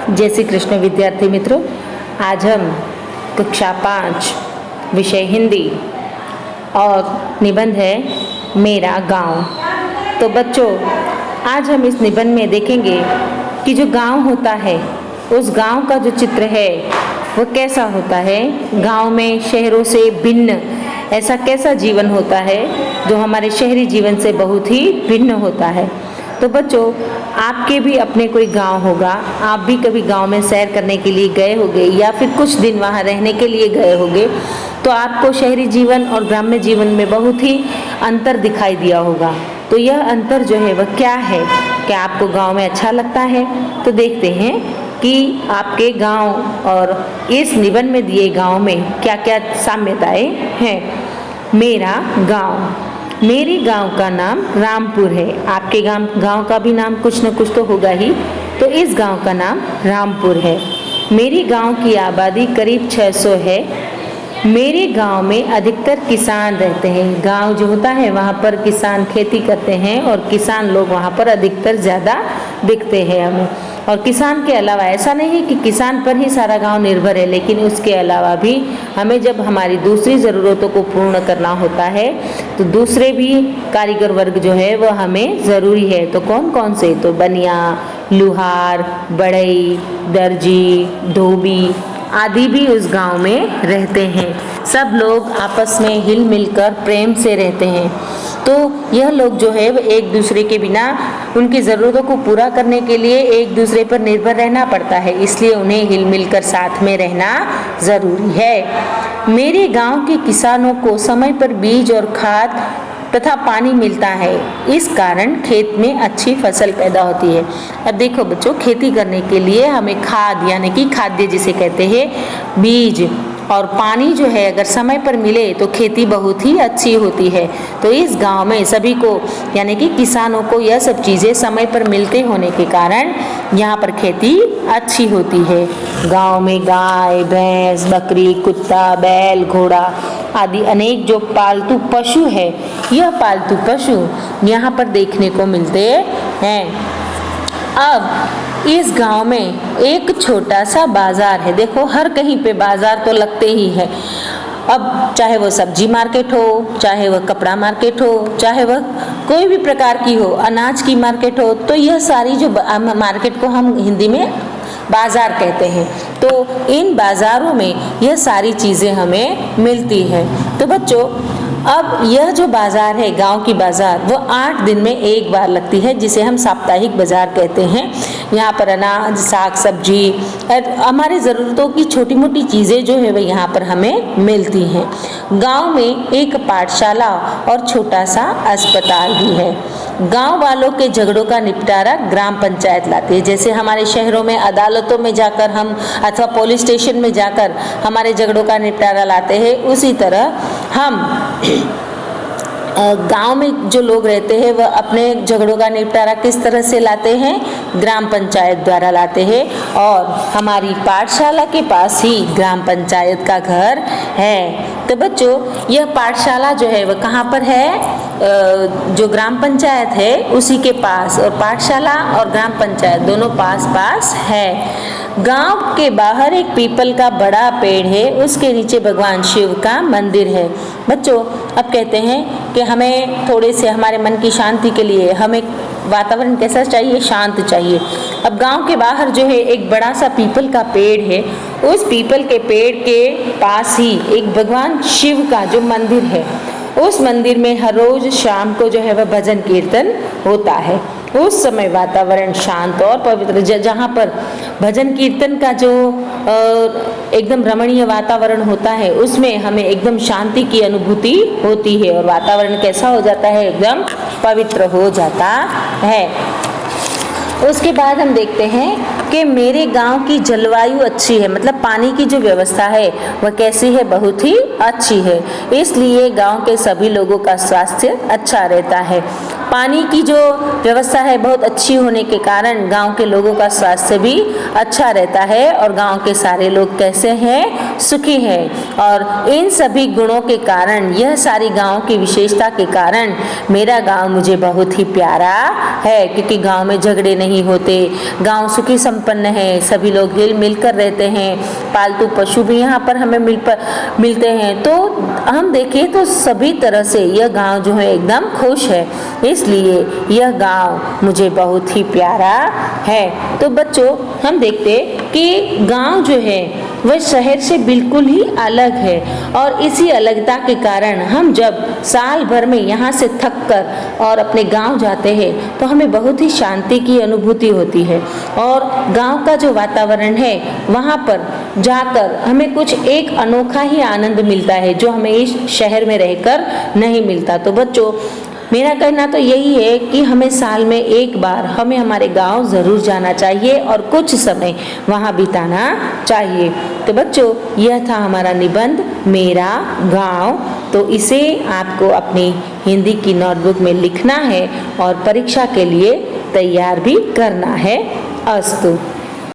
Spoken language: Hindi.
जय श्री कृष्ण विद्यार्थी मित्रों, आज हम कक्षा 5 विषय हिंदी और निबंध है मेरा गांव। तो बच्चों, आज हम इस निबंध में देखेंगे कि जो गांव होता है उस गांव का जो चित्र है वो कैसा होता है। गांव में शहरों से भिन्न ऐसा कैसा जीवन होता है जो हमारे शहरी जीवन से बहुत ही भिन्न होता है। तो बच्चों, आपके भी अपने कोई गांव होगा, आप भी कभी गांव में सैर करने के लिए गए होंगे या फिर कुछ दिन वहां रहने के लिए गए होंगे, तो आपको शहरी जीवन और ग्राम्य जीवन में बहुत ही अंतर दिखाई दिया होगा। तो यह अंतर जो है वह क्या है, क्या आपको गांव में अच्छा लगता है? तो देखते हैं कि आपके गांव और इस निबंध में दिए गांव में क्या क्या साम्यताएं हैं। मेरा गांव, मेरे गांव का नाम रामपुर है। आपके गांव का भी नाम कुछ न कुछ तो होगा ही, तो इस गांव का नाम रामपुर है। मेरे गांव की आबादी करीब 600 है। मेरे गांव में अधिकतर किसान रहते हैं। गांव जो होता है वहाँ पर किसान खेती करते हैं और किसान लोग वहाँ पर अधिकतर ज़्यादा दिखते हैं हमें। और किसान के अलावा ऐसा नहीं है कि किसान पर ही सारा गांव निर्भर है, लेकिन उसके अलावा भी हमें जब हमारी दूसरी ज़रूरतों को पूर्ण करना होता है तो दूसरे भी कारीगर वर्ग जो है वो हमें ज़रूरी है। तो कौन कौन से? तो बनिया, लुहार, बढ़ई, दर्जी, धोबी आदि भी उस गांव में रहते हैं। सब लोग आपस में हिल मिलकर प्रेम से रहते हैं। तो यह लोग जो है वो एक दूसरे के बिना उनकी ज़रूरतों को पूरा करने के लिए एक दूसरे पर निर्भर रहना पड़ता है, इसलिए उन्हें हिल मिलकर साथ में रहना ज़रूरी है। मेरे गांव के किसानों को समय पर बीज और खाद तथा पानी मिलता है, इस कारण खेत में अच्छी फसल पैदा होती है। अब देखो बच्चों, खेती करने के लिए हमें खाद यानी कि खाद्य जिसे कहते हैं, बीज और पानी जो है अगर समय पर मिले तो खेती बहुत ही अच्छी होती है। तो इस गांव में सभी को यानी कि किसानों को यह सब चीज़ें समय पर मिलते होने के कारण यहाँ पर खेती अच्छी होती है। गांव में गाय, भैंस, बकरी, कुत्ता, बैल, घोड़ा आदि अनेक जो पालतू पशु है, यह पालतू पशु यहाँ पर देखने को मिलते हैं। अब इस गांव में एक छोटा सा बाजार है। देखो, हर कहीं पे बाजार तो लगते ही है। अब चाहे वो सब्जी मार्केट हो, चाहे वह कपड़ा मार्केट हो, चाहे वह कोई भी प्रकार की हो, अनाज की मार्केट हो, तो यह सारी जो मार्केट को हम हिंदी में बाजार कहते हैं। तो इन बाजारों में यह सारी चीज़ें हमें मिलती हैं। तो बच्चों, अब यह जो बाजार है, गांव की बाजार, वो 8 दिन में एक बार लगती है, जिसे हम साप्ताहिक बाजार कहते हैं। यहाँ पर अनाज, साग सब्जी और हमारी ज़रूरतों की छोटी मोटी चीज़ें जो है वह यहाँ पर हमें मिलती हैं। गांव में एक पाठशाला और छोटा सा अस्पताल भी है। गांव वालों के झगड़ों का निपटारा ग्राम पंचायत लाती है। जैसे हमारे शहरों में अदालतों में जाकर हम अथवा पुलिस स्टेशन में जाकर हमारे झगड़ों का निपटारा लाते हैं, उसी तरह हम गांव में जो लोग रहते हैं वह अपने झगड़ों का निपटारा किस तरह से लाते हैं? ग्राम पंचायत द्वारा लाते हैं। और हमारी पाठशाला के पास ही ग्राम पंचायत का घर है। तो बच्चों, यह पाठशाला जो है वह कहाँ पर है? जो ग्राम पंचायत है उसी के पास, और पाठशाला और ग्राम पंचायत दोनों पास पास है। गांव के बाहर एक पीपल का बड़ा पेड़ है, उसके नीचे भगवान शिव का मंदिर है। बच्चों, अब कहते हैं कि हमें थोड़े से हमारे मन की शांति के लिए हमें वातावरण कैसा चाहिए? शांत चाहिए। अब गांव के बाहर जो है एक बड़ा सा पीपल का पेड़ है, उस पीपल के पेड़ के पास ही एक भगवान शिव का जो मंदिर है, उस मंदिर में हर रोज शाम को जो है वह भजन कीर्तन होता है। उस समय वातावरण शांत और पवित्र, जहाँ पर भजन कीर्तन का जो एकदम रमणीय वातावरण होता है, उसमें हमें एकदम शांति की अनुभूति होती है और वातावरण कैसा हो जाता है? एकदम पवित्र हो जाता है। उसके बाद हम देखते हैं कि मेरे गांव की जलवायु अच्छी है, मतलब पानी की जो व्यवस्था है वह कैसी है? बहुत ही अच्छी है। इसलिए गांव के सभी लोगों का स्वास्थ्य अच्छा रहता है। पानी की जो व्यवस्था है बहुत अच्छी होने के कारण गांव के लोगों का स्वास्थ्य भी अच्छा रहता है और गांव के सारे लोग कैसे हैं, सुखी हैं। और इन सभी गुणों के कारण, यह सारी गांव की विशेषता के कारण मेरा गांव मुझे बहुत ही प्यारा है, क्योंकि गांव में झगड़े नहीं होते, गांव सुखी संपन्न है, सभी लोग हिल मिल कर रहते हैं, पालतू पशु भी यहाँ पर हमें मिलते हैं। तो हम देखें तो सभी तरह से यह गांव जो है एकदम खुश है, इसलिए यह गांव मुझे बहुत ही प्यारा है। तो बच्चों, हम देखते कि गांव जो है वह शहर से बिल्कुल ही अलग है, और इसी अलगता के कारण हम जब साल भर में यहाँ से थक कर और अपने गांव जाते हैं तो हमें बहुत ही शांति की अनुभूति होती है, और गांव का जो वातावरण है वहाँ पर जाकर हमें कुछ एक अनोखा ही आनंद मिलता है जो हमें इस शहर में रहकर नहीं मिलता। तो बच्चों, मेरा कहना तो यही है कि हमें साल में एक बार हमें हमारे गांव ज़रूर जाना चाहिए और कुछ समय वहां बिताना चाहिए। तो बच्चों, यह था हमारा निबंध मेरा गांव। तो इसे आपको अपनी हिंदी की नोटबुक में लिखना है और परीक्षा के लिए तैयार भी करना है। अस्तु।